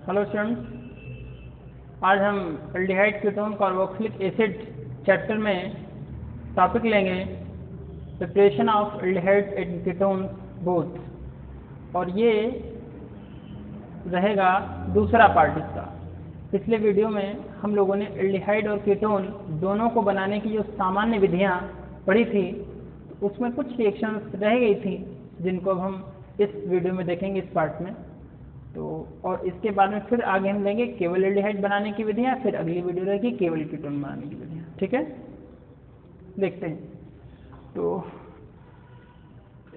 Hello students, आज हम aldehyde ketone carboxylic acid chapter में टॉपिक लेंगे preparation of aldehyde and ketone both, और ये रहेगा दूसरा पार्ट इसका। पिछले वीडियो में हम लोगों ने एल्डिहाइड और कीटोन दोनों को बनाने की जो सामान्य विधियाँ पढ़ी थी, उसमें कुछ रिएक्शंस रह गई थी जिनको अब हम इस वीडियो में देखेंगे इस पार्ट में। तो और इसके बाद में फिर आगे हम लेंगे केवल एल्डिहाइड बनाने की विधियाँ, फिर अगली वीडियो रहेगी केवल कीटोन बनाने की विधियाँ। ठीक है, देखते हैं। तो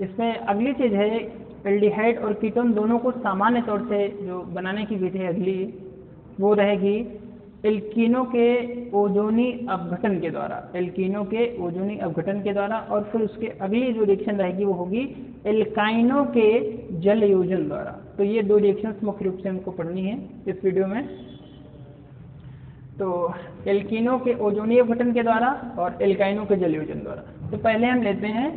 इसमें अगली चीज़ है एल्डिहाइड और कीटोन दोनों को सामान्य तौर से जो बनाने की विधि है अगली, वो रहेगी एल्कीनों के ओजोनी अपघटन के द्वारा, एल्कीनों के ओजोनी अपघटन के द्वारा। और फिर उसके अगली जो रिएक्शन रहेगी वो होगी एल्काइनों के जल योजन द्वारा। तो ये दो रिएक्शंस मुख्य रूप से हमको पढ़नी है इस वीडियो में। तो एल्कीनों के ओजोनी अपघटन के द्वारा और एल्काइनों के जल योजन द्वारा। तो पहले हम लेते हैं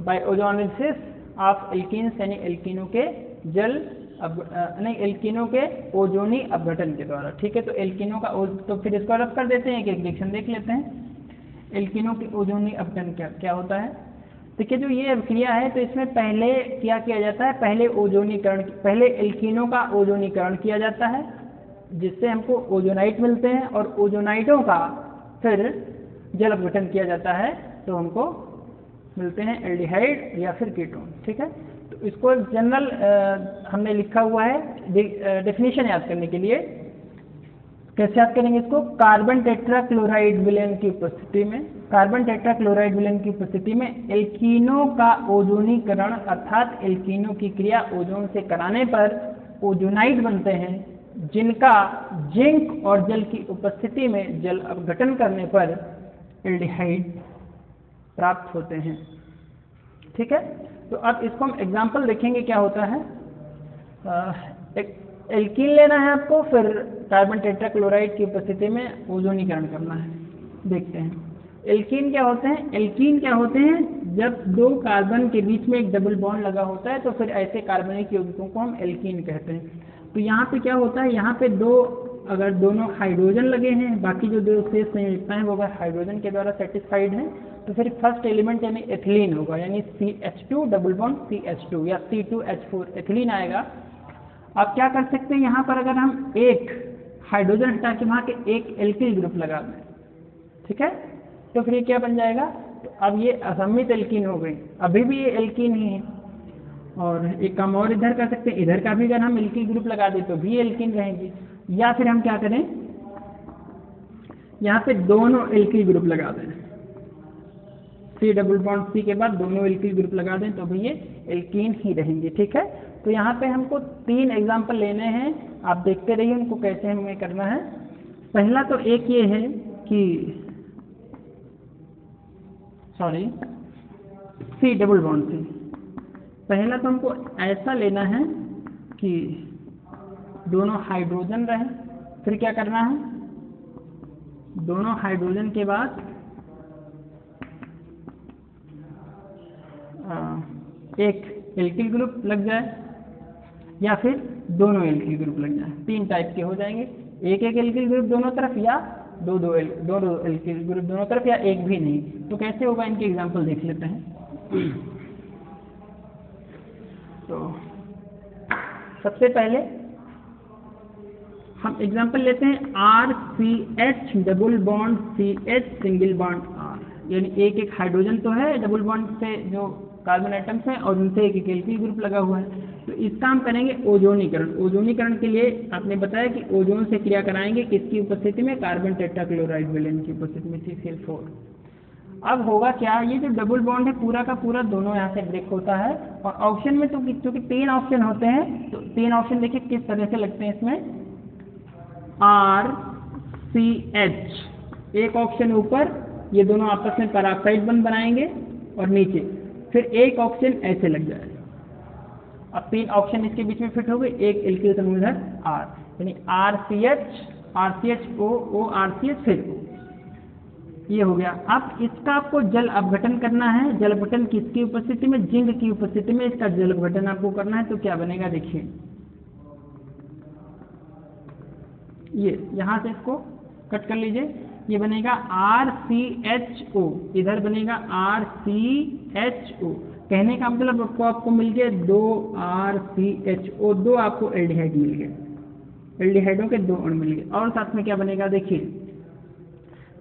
बाय ओजोनिसिस ऑफ एल्कीन्स, यानी एल्कीनों के जल एल्कीनों के ओजोनी अपघटन के द्वारा। ठीक है, तो एल्कीनों का तो फिर इसको रब कर देते हैं, एक रिएक्शन देख लेते हैं। एल्कीनों के ओजोनी अपघटन क्या होता है। देखिए, जो ये क्रिया है तो इसमें पहले क्या किया जाता है, पहले एल्कीनों का ओजोनीकरण किया जाता है, जिससे हमको ओजोनाइट मिलते हैं, और ओजोनाइटों का फिर जल अपघटन किया जाता है तो हमको मिलते हैं एल्डिहाइड या फिर कीटोन। ठीक है, तो इसको जनरल हमने लिखा हुआ है डेफिनेशन याद करने के लिए। कैसे याद करेंगे इसको? कार्बन टेट्राक्लोराइड विलयन की उपस्थिति में, कार्बन टेट्राक्लोराइड विलयन की उपस्थिति में एल्कीनों का ओजोनीकरण, अर्थात एल्कीनों की क्रिया ओजोन से कराने पर ओजोनाइट बनते हैं, जिनका जिंक और जल की उपस्थिति में जल अपघटन करने पर एल्डिहाइड प्राप्त होते हैं। ठीक है, तो अब इसको हम एग्जाम्पल देखेंगे क्या होता है। एक एल्कीन लेना है आपको, फिर कार्बन टेट्राक्लोराइड की उपस्थिति में ओजोनीकरण करना है। देखते हैं एल्कीन क्या होते हैं। एल्कीन क्या होते हैं? जब दो कार्बन के बीच में एक डबल बॉन्ड लगा होता है तो फिर ऐसे कार्बनिक यौगिकों को हम एल्कीन कहते हैं। तो यहाँ पे क्या होता है, यहाँ पे अगर दोनों हाइड्रोजन लगे हैं, बाकी जो दो शेष संयुक्ताएं हैं वो अगर हाइड्रोजन के द्वारा सेटिस्फाइड हैं, तो फिर फर्स्ट एलिमेंट यानी एथिलीन होगा, यानी CH2 डबल बॉन्ड CH2 या C2H4 एथिलीन आएगा। अब क्या कर सकते हैं, यहाँ पर अगर हम एक हाइड्रोजन हटा के वहाँ के एक एल्किल ग्रुप लगा दें, ठीक है, तो फिर ये क्या बन जाएगा? तो अब ये असम्मित एल्कीन हो गई, अभी भी ये एल्कीन ही है। और एक काम और इधर कर सकते हैं, इधर का भी अगर हम एल्किल ग्रुप लगा दें तो भी एल्कीन रहेंगी। या फिर हम क्या करें, यहाँ पे दोनों एल्किल ग्रुप लगा दें, C डबल बॉन्ड C के बाद दोनों एल्किल ग्रुप लगा दें तो भी ये एल्कीन ही रहेंगे। ठीक है, तो यहाँ पे हमको 3 एग्जाम्पल लेने हैं, आप देखते रहिए उनको कैसे हमें करना है। पहला तो एक ये है कि C डबल बॉन्ड C, पहला तो हमको ऐसा लेना है कि दोनों हाइड्रोजन रहे। फिर क्या करना है, दोनों हाइड्रोजन के बाद एक एल्किल ग्रुप लग जाए, या फिर दोनों एल्किल ग्रुप लग जाए। 3 टाइप के हो जाएंगे, एक एल्किल ग्रुप दोनों तरफ, या दो एल्किल ग्रुप दोनों तरफ, या एक भी नहीं। तो कैसे होगा, इनके एग्जाम्पल देख लेते हैं। तो सबसे पहले हम एग्जाम्पल लेते हैं RCH double bond CH single bond R, यानी एक हाइड्रोजन तो है डबल बॉन्ड से जो कार्बन एटम्स हैं और उनसे एक एल्किल ग्रुप लगा हुआ है। तो इसका हम करेंगे ओजोनीकरण। ओजोनीकरण के लिए आपने बताया कि ओजोन से क्रिया कराएंगे, किसकी उपस्थिति में? कार्बन टेट्राक्लोराइड विलयन की उपस्थिति में, CCl4। अब होगा क्या, ये जो डबल बॉन्ड है पूरा का पूरा दोनों यहाँ से ब्रेक होता है, और ऑप्शन में तो क्योंकि 3 ऑप्शन होते हैं, तो 3 ऑप्शन देखिए किस तरह से लगते हैं इसमें। RCH, एक ऑप्शन ऊपर, ये दोनों आपस में पैराक्साइड बंध बनाएंगे, और नीचे फिर एक ऑप्शन ऐसे लग जाएगा। अब 3 ऑप्शन इसके बीच में फिट हो गए, एक एल्किल समूह इधर R, यानी RCH RCH फिर O, ये हो गया। अब इसका आपको जल अपघटन करना है। जल अपघटन किसकी उपस्थिति में? जिंक की उपस्थिति में इसका जल अपघटन आपको करना है। तो क्या बनेगा, देखिए ये यहाँ से इसको कट कर लीजिए, ये बनेगा RCHO, इधर बनेगा RCHO। कहने का मतलब आपको मिल गए 2 RCHO, 2 आपको एल्डिहाइड मिल गए, एल्डिहाइडों के 2 अणु मिल गए। और साथ में क्या बनेगा देखिए,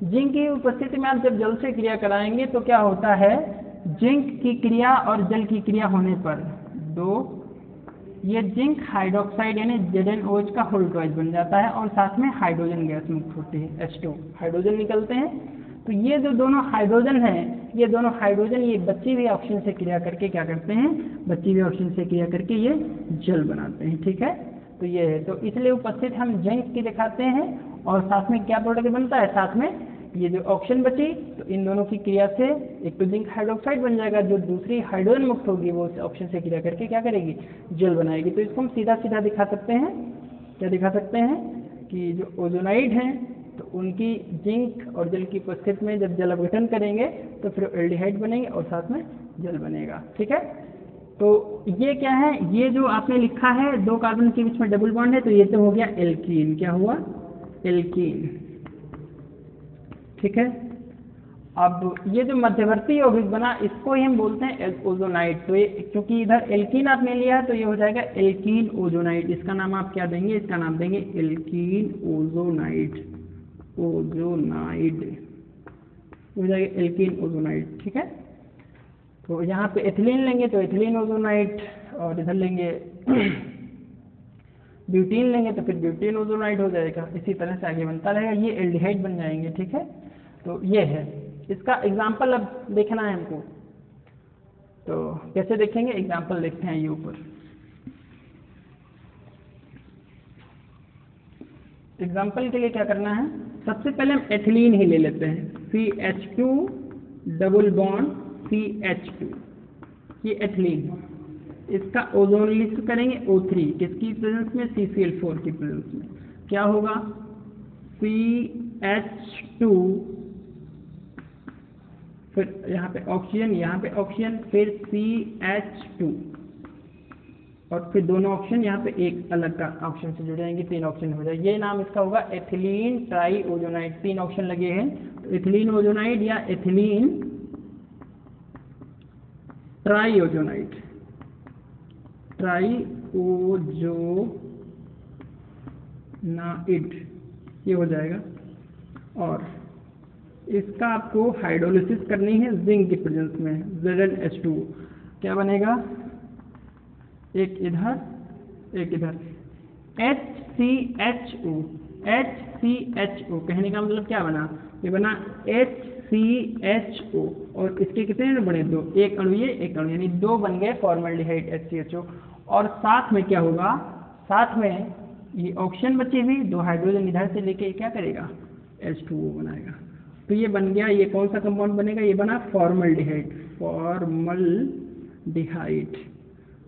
जिंक की उपस्थिति में आप जब जल से क्रिया कराएंगे तो क्या होता है, जिंक की क्रिया और जल की क्रिया होने पर ये जिंक हाइड्रोक्साइड यानी ZnOH का होल ट्वाइस बन जाता है और साथ में हाइड्रोजन गैस मुक्त होती है, H2 हाइड्रोजन निकलते हैं। तो ये जो दोनों हाइड्रोजन हैं, ये दोनों हाइड्रोजन ये बची हुई ऑक्सीजन से क्रिया करके क्या करते हैं, बची हुई ऑक्सीजन से क्रिया करके ये जल बनाते हैं। ठीक है, तो ये है, तो इसलिए उपस्थित हम जिंक की दिखाते हैं और साथ में क्या प्रोडक्ट बनता है, साथ में ये जो ऑक्सीजन बची तो इन दोनों की क्रिया से एक तो जिंक हाइड्रोक्साइड बन जाएगा, जो दूसरी हाइड्रोजन मुक्त होगी वो ऑक्सीजन से क्रिया करके क्या करेगी, जल बनाएगी। तो इसको हम सीधा सीधा दिखा सकते हैं, क्या दिखा सकते हैं कि जो ओजोनाइड हैं तो उनकी जिंक और जल की उपस्थिति में जब जल अपघटन करेंगे तो फिर एल्डिहाइड बनेंगे और साथ में जल बनेगा। ठीक है, तो ये क्या है, ये जो आपने लिखा है 2 कार्बन के बीच में डबल बॉन्ड है तो ये तो हो गया एल्कीन, क्या हुआ, एल्कीन। ठीक है, अब ये जो मध्यवर्ती यौगिक बना इसको ही हम बोलते हैं ओजोनाइड। तो ये क्योंकि इधर एल्कीन आपने लिया है तो ये हो जाएगा एल्कीन ओजोनाइड। इसका नाम आप क्या देंगे, इसका नाम देंगे एल्कीन ओजोनाइड, ओजोनाइड हो जाएगा एल्कीन ओजोनाइड। ठीक है, तो यहाँ पे एथिलीन लेंगे तो एथिलीन ओजोनाइड, और इधर लेंगे ब्यूटीन लेंगे तो फिर ब्यूटीन ओजोनाइड हो जाएगा। इसी तरह से आगे बनता रहेगा, ये एल्डिहाइड बन जाएंगे। ठीक है, तो ये है, इसका एग्जाम्पल अब देखना है हमको, तो कैसे देखेंगे, एग्जाम्पल देखते हैं ये ऊपर। एग्जाम्पल के लिए क्या करना है, सबसे पहले हम एथिलीन ही ले लेते हैं, CH2 डबल बॉन्ड CH2, ये एथिलीन है। इसका ओजोन लिस्ट करेंगे O3, किसकी प्रेजेंस में, CCl4 की प्रेजेंस में। क्या होगा, CH2 फिर यहाँ पे ऑक्सीजन, यहाँ पे ऑक्सीजन, फिर CH2 और फिर दोनों ऑक्सीजन यहाँ पे एक अलग का ऑक्सीजन से जुड़ जाएंगे, 3 ऑक्सीजन हो जाएगी। ये नाम इसका होगा एथिलीन ट्राई ओजोनाइड। 3 ऑक्सीजन लगे हैं तो एथिलीन ओजोनाइड या ethylene try ozonide, try ozonide ये हो जाएगा। और इसका आपको हाइड्रोलिसिस करनी है जिंक की प्रेजेंस में, ZnH2 क्या बनेगा, एक इधर एक इधर, HCHO, HCHO कहने का मतलब क्या बना, ये बना HCHO और इसके कितने अणु बने, 2, एक अणु ये एक अणु, यानी 2 बन गए फॉर्मल्डिहाइड HCHO। और साथ में क्या होगा, साथ में ये ऑक्सीजन बची हुई 2 हाइड्रोजन इधर से लेके क्या करेगा, H2O बनाएगा। तो ये बन गया, ये कौन सा कंपाउंड बनेगा, ये बना फॉर्मल्डिहाइड, फॉर्मल्डिहाइड।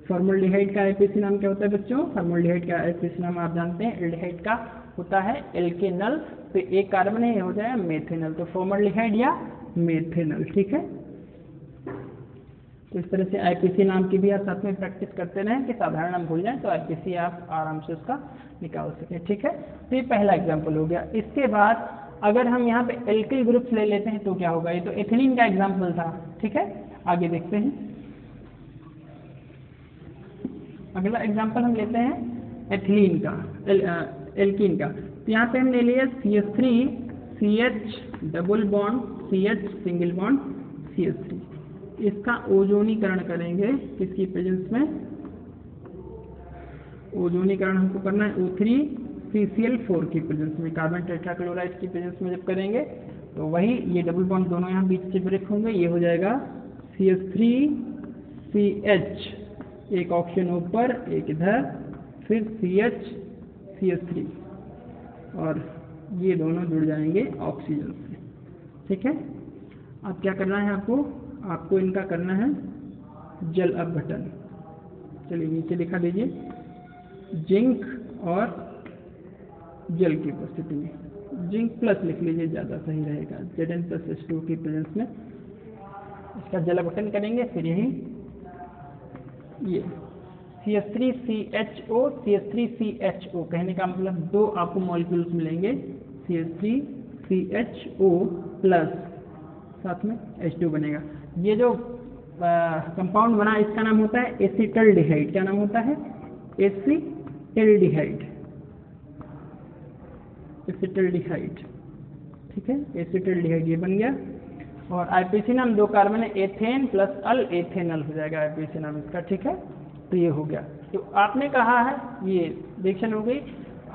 फॉर्मल्डिहाइड का आईपीसी नाम क्या होता है बच्चों, फॉर्मल्डिहाइड का आईपीसी नाम आप जानते हैं, एल्डिहाइड का होता है एल्केनल, तो एक कार्बन है, हो जाएगा मेथेनल, तो फॉर्मल्डिहाइड या मेथेनल। ठीक है, तो इस तरह से आईपीसी नाम की भी आप साथ में प्रैक्टिस करते रहें कि साधारण नाम भूल जाएं तो आईपीसी आप आराम से उसका निकाल सकें। ठीक है, तो ये पहला एग्जाम्पल हो गया। इसके बाद अगर हम यहाँ पे एल्किल ग्रुप्स ले लेते हैं तो क्या होगा, ये तो एथिलीन का एग्जाम्पल था। ठीक है, आगे देखते हैं, अगला एग्जाम्पल हम लेते हैं एथिलीन का, एल्कीन का। तो यहाँ पे हमने लिया CH3 CH double bond CH single bond CH3, इसका ओजोनीकरण करेंगे किसकी प्रेजेंस में, ओजोनीकरण हमको करना है O3 CCl4 की प्रेजेंस में, कार्बन टेट्राक्लोराइड की प्रेजेंस में जब करेंगे तो वही ये डबल बॉन्ड दोनों यहाँ बीच से ब्रेक होंगे, ये हो जाएगा CH3 CH, एक ऑक्सीजन ऊपर एक इधर, फिर CH CH3 और ये दोनों जुड़ जाएंगे ऑक्सीजन से। ठीक है, अब क्या करना है आपको इनका करना है जल अपघटन। चलिए नीचे लिखा दीजिए, जिंक और जल की उपस्थिति में, जिंक प्लस लिख लीजिए ज़्यादा सही रहेगा, Zn+H2 की प्रेजेंस में इसका जल अपघटन करेंगे। फिर यही ये CH3CHO CH3CHO, कहने का मतलब दो आपको मॉलिक्यूल्स मिलेंगे CH3CHO प्लस साथ में H2 बनेगा। ये जो कंपाउंड बना इसका नाम होता है एसिटल्डिहाइड। क्या नाम होता है? एसिटल्डिहाइड। एसिटल्डिहाइड, ठीक है, एसिटल्डिहाइड ये बन गया। और आईपीसी नाम दो कार्बन है, एथेन प्लस अल एथेनल हो जाएगा आईपीसी नाम इसका, ठीक है। तो ये हो गया। तो आपने कहा है, ये रिएक्शन हो गई।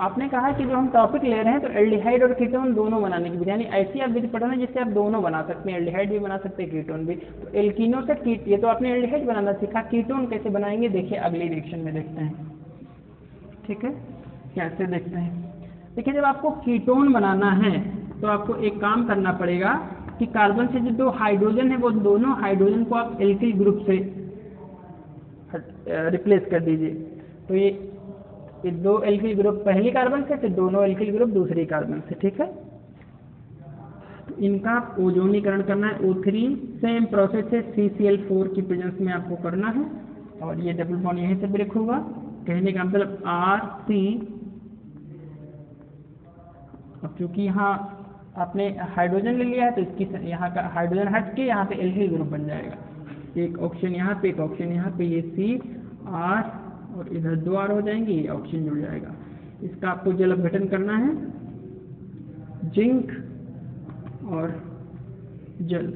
आपने कहा कि जो हम टॉपिक ले रहे हैं तो एल्डिहाइड और कीटोन दोनों बनाने की, यानी ऐसी आप विधि पढ़ना जिससे आप दोनों बना सकते हैं, एल्डिहाइड भी बना सकते हैं कीटोन भी। तो एल्कीनो से कीट, ये तो आपने एल्डिहाइड बनाना सीखा, कीटोन कैसे बनाएंगे देखिए अगली रिएक्शन में देखते हैं, ठीक है। कैसे देखते हैं, देखिए जब आपको कीटोन बनाना है तो आपको एक काम करना पड़ेगा कि कार्बन से जो दो हाइड्रोजन है वो दोनों हाइड्रोजन को आप एल्किल ग्रुप से रिप्लेस कर दीजिए। तो ये दो एल्किल ग्रुप पहली कार्बन से, फिर दोनों एल्किल ग्रुप दूसरी कार्बन से, ठीक है। तो इनका ओजोनीकरण करना है O3, सेम प्रोसेस है CCl4 की प्रेजेंस में आपको करना है। और ये डबल बॉन्ड यहीं से ब्रेक होगा, कहने का मतलब RC। अब चूंकि यहाँ आपने हाइड्रोजन ले लिया है तो इसकी यहाँ का हाइड्रोजन हट के यहाँ पे एल्किल ग्रुप बन जाएगा। एक ऑक्सीजन यहाँ पे, एक ऑक्सीजन यहाँ पे, ये CR और इधर 2 R हो जाएंगे, ये ऑक्सीजन जुड़ जाएगा। इसका आपको जल अपघटन करना है, जिंक और जल,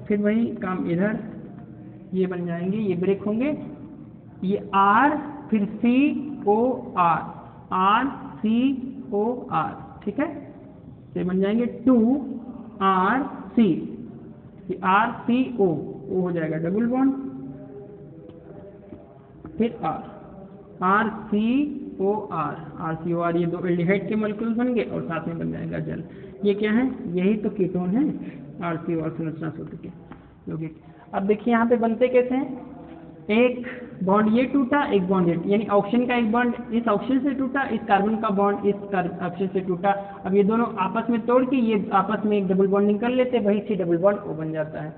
फिर वही काम इधर, ये बन जाएंगे, ये ब्रेक होंगे, ये R फिर COR, RCOR, ठीक है। ये बन जाएंगे 2RC, RCO, O हो जाएगा डबल बॉन्ड, फिर R, RCOR, RCOR, ये दो एल्डिहाइड के मॉलिक्यूल्स बन गए और साथ में बन जाएगा जल। ये क्या है? यही तो कीटोन है, RCOR संरचना सूत्र के यौगिक। अब देखिए यहाँ पे बनते कैसे हैं, एक बॉन्ड ये टूटा, एक बॉन्ड ये, यानी ऑक्सीजन का एक बॉन्ड इस ऑक्सीजन से टूटा, इस कार्बन का बॉन्ड इस ऑक्सीजन से टूटा। अब ये दोनों आपस में तोड़ के ये आपस में एक डबल बॉन्डिंग कर लेते, वही सी डबल बॉन्ड O बन जाता है,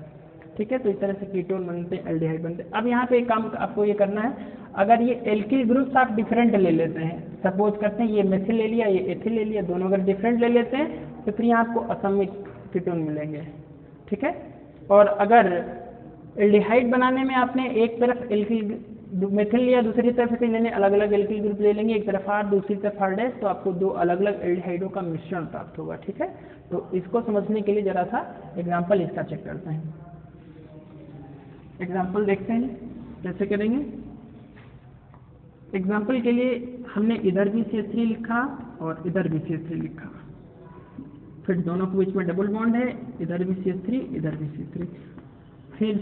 ठीक है। तो इस तरह से कीटोन बनते, एल्डिहाइड बनते। अब यहाँ पे एक काम आपको ये करना है, अगर ये एल्किल ग्रुप्स आप डिफरेंट ले लेते हैं, सपोज करते हैं ये मेथिल ले लिया, ये एथिल ले लिया, दोनों अगर डिफरेंट ले लेते हैं तो फिर यहाँ आपको असमित कीटोन मिलेंगे, ठीक है। और अगर एल्डिहाइड बनाने में आपने एक तरफ एल्किल मेथिल लिया, दूसरी तरफ एथिल लेने, अलग अलग एल्किल ग्रुप ले लेंगे, एक तरफ R दूसरी तरफ R', तो आपको दो अलग अलग एल्डिहाइडों का मिश्रण प्राप्त होगा, ठीक है। तो इसको समझने के लिए जरा सा एग्जाम्पल इसका चेक करते हैं। एग्जाम्पल देखते हैं कैसे करेंगे। एग्जाम्पल के लिए हमने इधर भी CH3 लिखा और इधर भी CH3 लिखा, फिर दोनों के बीच में डबल बॉन्ड है, इधर भी CH3 इधर भी CH3। फिर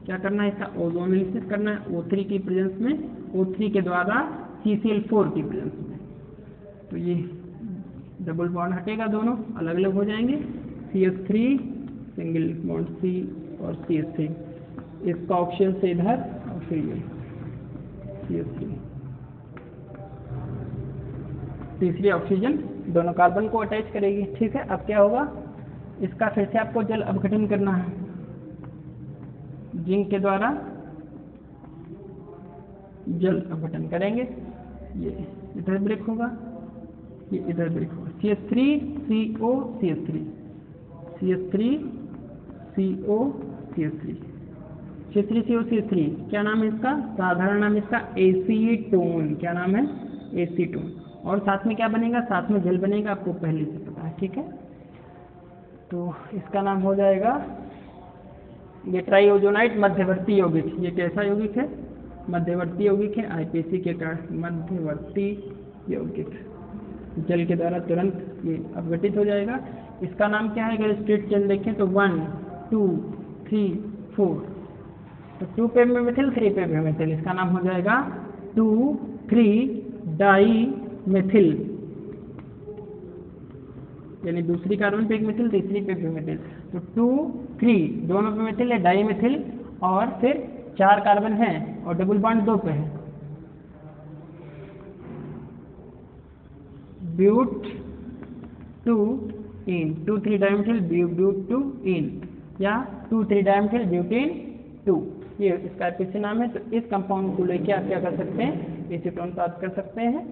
क्या करना है, इसका ओजोनिलिसिस करना है O3 की प्रेजेंस में, O3 के द्वारा CCl4 की प्रेजेंस में। तो ये डबल बॉन्ड हटेगा, दोनों अलग अलग हो जाएंगे, CH3 सिंगल बॉन्ड C और CH3, इसका ऑक्सीजन से इधर और फिर ये CH3, तीसरी ऑक्सीजन दोनों कार्बन को अटैच करेगी, ठीक है। अब क्या होगा, इसका फिर से आपको जल अपघटन करना है, जिंक के द्वारा जल अपघटन करेंगे, ये इधर ब्रेक होगा, ये इधर ब्रेक होगा, CH3CO CH3, CH3CO CH3, CH3CO CH3, क्या नाम है इसका, साधारण नाम इसका एसीटोन। क्या नाम है? एसीटोन। और साथ में क्या बनेगा, साथ में जल बनेगा, आपको पहले से पता है, ठीक है। तो इसका नाम हो जाएगा ये ट्राइओजोनाइट मध्यवर्ती यौगिक। ये कैसा यौगिक है? मध्यवर्ती यौगिक है, आईपीसी के कारण मध्यवर्ती यौगिक, जल के द्वारा तुरंत ये अपघटित हो जाएगा। इसका नाम क्या है, अगर स्ट्रेट चेन देखें तो 1 2 3 4, तो 2 पे मेथिल, 3 पे मेथिल, इसका नाम हो जाएगा 2,3 डाई मेथिल, यानी दूसरी कार्बन पे एक मेथिल, तीसरी पे भी मेथिल, तो 2 3 दोनों पे मेथिल है, डाई मेथिल, और फिर 4 कार्बन है और डबल बॉन्ड 2 पे है, ब्यूट 2 इन 2,3 डाइमेथिल ब्यूट 2 इन, या 2,3 डाइमेथिल ब्यूटेन 2। ये इसका एपिसी नाम है। तो इस कंपाउंड को लेके आप क्या कर सकते हैं, एसीटोन प्राप्त कर सकते हैं।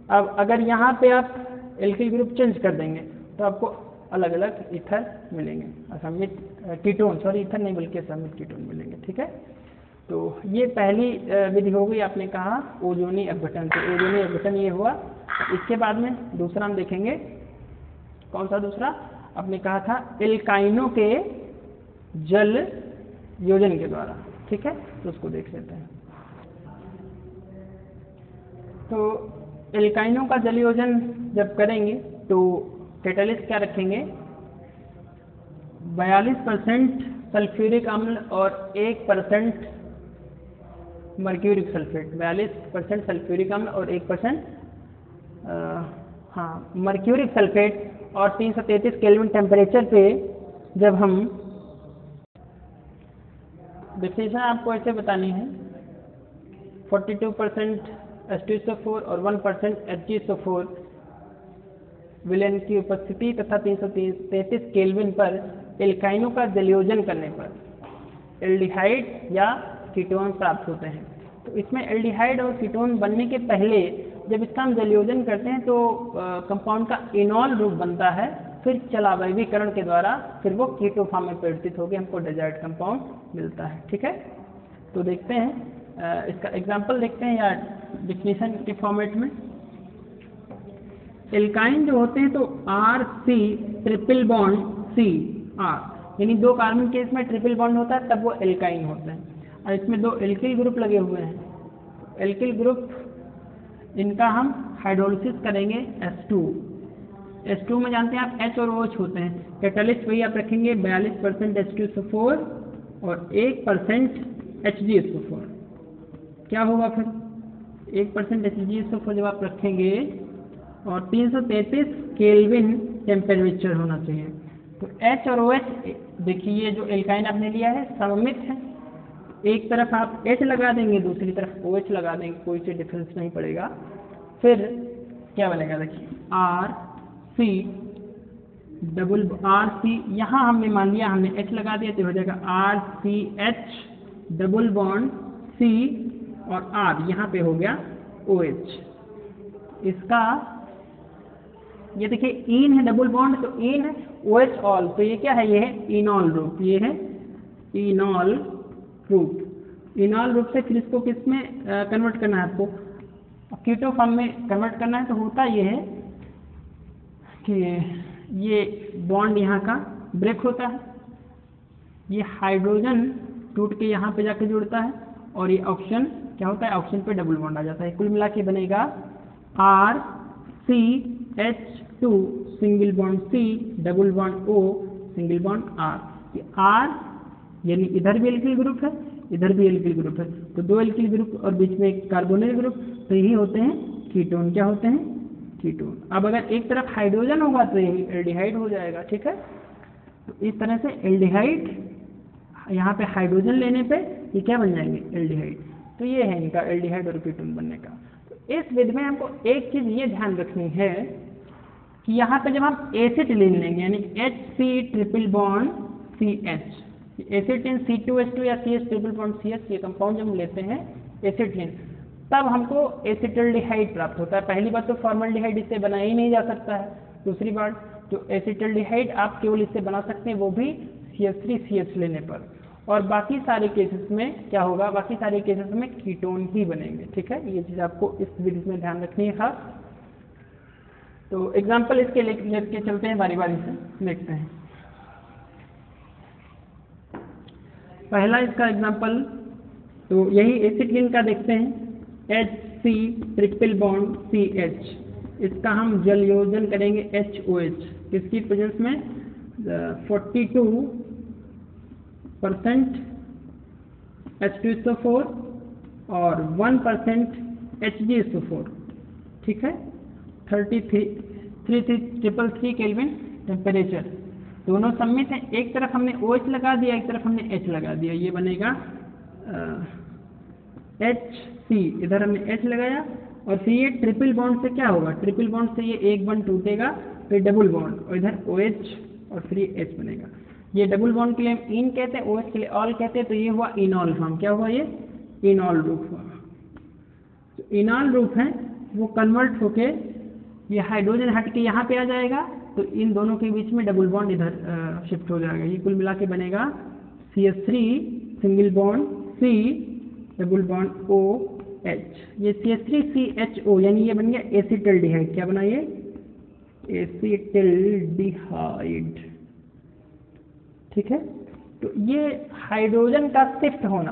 अब अगर यहाँ पे आप एल्किल ग्रुप चेंज कर देंगे तो आपको अलग अलग ईथर मिलेंगे, असमित कीटोन, सॉरी ईथर नहीं बल्कि असमित कीटोन मिलेंगे। ठीक है, तो ये पहली विधि हो गई, आपने कहा ओजोनी अपघटन। तो ओजोनी अपघटन ये हुआ। इसके बाद में दूसरा हम देखेंगे, कौन सा दूसरा, आपने कहा था एल्काइनों के जल योजन के द्वारा। ठीक है, तो उसको देख लेते हैं। तो एल्काइनों का जल योजन जब करेंगे तो कैटालिस्ट क्या रखेंगे, 42% सल्फ्यूरिक अम्ल और 1% मर्क्यूरिक सल्फेट। 42% सल्फ्यूरिक अम्ल और 1% मर्क्यूरिक सल्फेट और 333 केल्विन टेम्परेचर पे जब हम डिफिनेशन आपको ऐसे बतानी है, 42% H2SO4 और 1% Hg SO4 विलेन की उपस्थिति तथा 333 केल्विन पर एल्काइनों का जलयोजन करने पर एल्डिहाइड या कीटोन प्राप्त होते हैं। तो इसमें एल्डिहाइड और कीटोन बनने के पहले जब इसका हम जलयोजन करते हैं तो कंपाउंड का इनॉल रूप बनता है, फिर चलावैवीकरण के द्वारा फिर वो कीटो फॉर्म में परिवर्तित होकर हमको डेजर्ट कंपाउंड मिलता है। ठीक है, तो देखते हैं इसका एग्जाम्पल देखते हैं या डिफिनीशन के फॉर्मेट में। एल्काइन जो होते हैं तो RC ट्रिपल बॉन्ड CR, यानी 2 कार्बन के इसमें ट्रिपल बॉन्ड होता है तब वो एल्काइन होते हैं। और इसमें 2 एल्किल ग्रुप लगे हुए हैं। एल्किल ग्रुप इनका हम हाइड्रोलिसिस करेंगे H2 में जानते हैं आप H और OH होते हैं। कैटालिस्ट वही आप रखेंगे 42% H2SO4 और 1% HgSO4। क्या होगा फिर, 1% HgSO4 जब आप रखेंगे और 333 केल्विन टेम्परेचर होना चाहिए। तो H और OH देखिए, ये जो एल्काइन आपने लिया है सममित है, एक तरफ आप H लगा देंगे दूसरी तरफ OH लगा देंगे, कोई से डिफरेंस नहीं पड़ेगा। फिर क्या बनेगा, देखिए RC, यहाँ हमने मान लिया, हमने H लगा दिया तो हो जाएगा RCH डबल बॉन्ड C और R, यहाँ पे हो गया OH। इसका ये देखिए इन है डबल बॉन्ड, तो इन है OH ऑल, तो ये क्या है, ये है इनॉल रूप, ये है इनॉल रूप। इनॉल रूप से फिर इसको किस में कन्वर्ट करना है, आपको कीटो फॉर्म में कन्वर्ट करना है। तो होता ये है कि ये बॉन्ड यहाँ का ब्रेक होता है, ये हाइड्रोजन टूट के यहाँ पे जाके जुड़ता है और ये ऑक्सीजन क्या होता है, ऑक्सीजन पे डबल बॉन्ड आ जाता है। कुल मिला के बनेगा RCH2 single bond C double bond O single bond R। ये R यानी इधर भी एल्किल ग्रुप है, इधर भी एल्किल ग्रुप है, तो 2 एल्किल ग्रुप और बीच में एक कार्बोनिल ग्रुप, तो यही होते हैं कीटोन। क्या होते हैं, कीटोन। अब अगर एक तरफ हाइड्रोजन होगा तो यही एल्डिहाइड हो जाएगा। ठीक है, तो इस तरह से एल्डिहाइड, यहाँ पे हाइड्रोजन लेने पे ये क्या बन जाएंगे, एल्डिहाइड। तो ये है इनका एल्डिहाइड और कीटोन बनने का। तो इस विधि में हमको एक चीज़ ये ध्यान रखनी है कि यहाँ पे जब हम एसिटिलीन लेंगे यानी HC triple bond CH, acetylene C2H2 या CH ट्रिपल बॉन्ड CH, ये कंपाउंड जब हम लेते हैं एसिटिलीन, तब हमको एसिटल्डिहाइड प्राप्त होता है। पहली बात तो फॉर्मल्डिहाइड इससे बना ही नहीं जा सकता है। दूसरी बात, जो एसिटल्डिहाइड आप केवल इससे बना सकते हैं वो भी CH3CH लेने पर। और बाकी सारे केसेस में क्या होगा, बाकी सारे केसेस में कीटोन ही बनेंगे। ठीक है, ये चीज़ आपको इस विधि में ध्यान रखनी है खास। तो एग्जाम्पल इसके लेके चलते हैं, बारी बारी से देखते हैं। पहला इसका एग्जाम्पल तो यही एसिटिलीन का देखते हैं, HC ट्रिपल बॉन्ड CH, इसका हम जल योजन करेंगे HOH, किसकी प्रेजेंस में 42% H2SO4 और 1% HgSO4। ठीक है, 33 केल्विन टेम्परेचर, दोनों सम्मित हैं। एक तरफ हमने OH लगा दिया, एक तरफ हमने H लगा दिया, ये बनेगा HC, इधर हमने H लगाया और फिर ये ट्रिपल बॉन्ड से क्या होगा, ट्रिपल बॉन्ड से ये एक बॉन्ड टूटेगा, फिर डबल बॉन्ड और इधर OH और फिर ये H बनेगा। ये डबल बॉन्ड के लिए हम इन कहते हैं, OH के लिए ऑल कहते हैं, तो ये हुआ इनॉल फॉर्म। क्या हुआ ये? इनॉल ग्रुप हुआ। तो इनॉल ग्रुप है वो कन्वर्ट होके ये हाइड्रोजन हट के यहाँ पे आ जाएगा, तो इन दोनों के बीच में डबल बॉन्ड इधर शिफ्ट हो जाएगा। ये कुल मिला के बनेगा CH3 single bond C double bond OH। ये CH3CHO यानी ये बन गया एसिटल्डिहाइड। क्या बना ये? एसिटल्डिहाइड। ठीक है, तो ये हाइड्रोजन का शिफ्ट होना,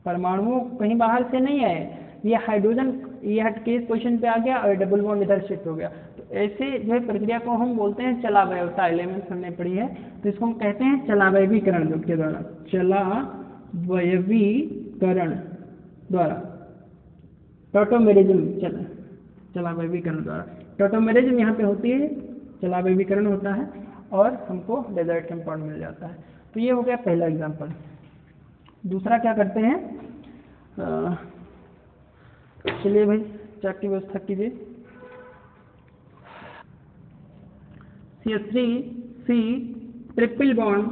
परमाणुओं कहीं बाहर से नहीं आए, ये हाइड्रोजन ये हट के इस पोजीशन पे आ गया और डबल बॉन्ड इधर शिफ्ट हो गया। तो ऐसे जो है प्रक्रिया को हम बोलते हैं चलावयवता, एलिमेंट्स हमने पढ़ी है, तो इसको हम कहते हैं चलावयवीकरण के द्वारा, चलावयवीकरण द्वारा, टॉटोमेरिज्म, चलावयवीकरण द्वारा। टॉटोमेरिज्म यहाँ पे होती है, चलावयवीकरण होता है और हमको डेजर्ट कंपाउंड मिल जाता है। तो ये हो गया पहला एग्जाम्पल। दूसरा क्या करते हैं, चलिए भाई चार्ट की व्यवस्था कीजिए। CH3C triple bond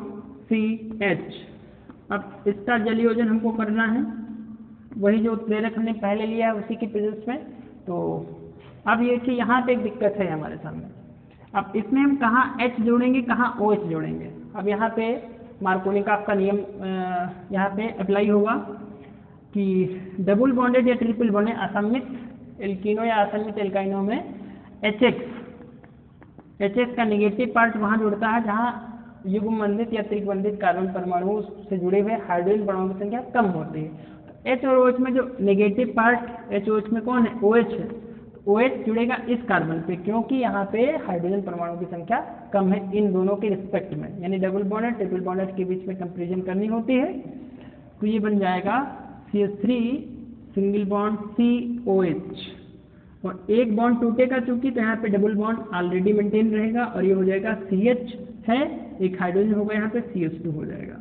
CH। अब इसका जलयोजन हमको करना है, वही जो प्रेरक हमने पहले लिया है उसी की प्रेजेंस में। तो अब ये कि यहाँ पे एक दिक्कत है हमारे सामने। अब इसमें हम कहाँ H जोड़ेंगे, कहाँ OH जोड़ेंगे। अब यहाँ पे मार्कोनिकॉफ का नियम यहाँ पे अप्लाई होगा कि डबल बॉन्डेड या ट्रिपल बॉन्डेड असमित एल्कीनो या असमित एल्काइनो में HX का नेगेटिव पार्ट वहाँ जुड़ता है जहाँ युग्मबंधित या त्रिबंधित कार्बन परमाणु से जुड़े हुए हाइड्रोजन परमाणु की संख्या कम होती है। तो H और OH में जो नेगेटिव पार्ट HOH में कौन है? OH है। OH जुड़ेगा इस कार्बन पे, क्योंकि यहाँ पे हाइड्रोजन परमाणु की संख्या कम है इन दोनों के रिस्पेक्ट में, यानी डबल बॉन्डेड ट्रिपल बॉन्डेड के बीच में कंपेरिजन करनी होती है। तो ये बन जाएगा CH3 सिंगल बॉन्ड COH, और एक बॉन्ड टूटेगा चूंकि, तो यहाँ पे डबल बॉन्ड ऑलरेडी मेंटेन रहेगा और ये हो जाएगा CH है, एक हाइड्रोजन होगा यहाँ पे CH2 हो जाएगा।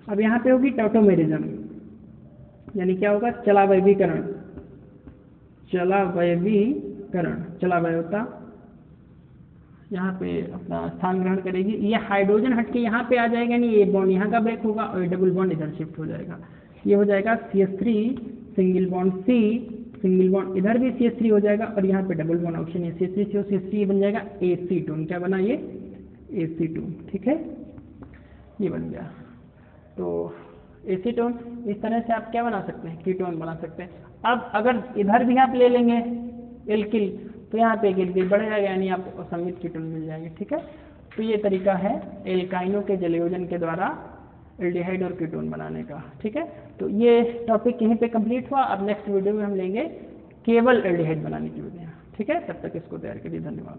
अब यहाँ पे होगी टॉटोमेरिज्म, यानी क्या होगा? चलावयवीकरण, चलावयवता यहाँ पे अपना स्थान ग्रहण करेगी। ये हाइड्रोजन हट के यहाँ पे आ जाएगा, यानी ये बॉन्ड यहाँ का ब्रेक होगा और डबल बॉन्ड इधर शिफ्ट हो जाएगा। ये हो जाएगा CH3 single bond C single bond, इधर भी CH3 हो जाएगा और यहाँ पे डबल बॉन्ड ऑप्शन है CH3 बन जाएगा AC2। क्या बना ये? AC2। ठीक है, ये बन गया। तो एसीटोन इस तरह से आप क्या बना सकते हैं? कीटोन बना सकते हैं। अब अगर इधर भी आप ले लेंगे एल्किल, तो यहाँ पे एल्किल बढ़ जाएगा, यानी आपको असमित कीटोन मिल जाएंगे। ठीक है, तो ये तरीका है एल्काइनों के जलयोजन के द्वारा एल्डिहाइड और कीटोन बनाने का। ठीक है, तो ये टॉपिक यहीं पे कंप्लीट हुआ। अब नेक्स्ट वीडियो में हम लेंगे केवल एल्डिहाइड बनाने की विधियाँ। ठीक है, तब तक इसको तैयार करिए। धन्यवाद।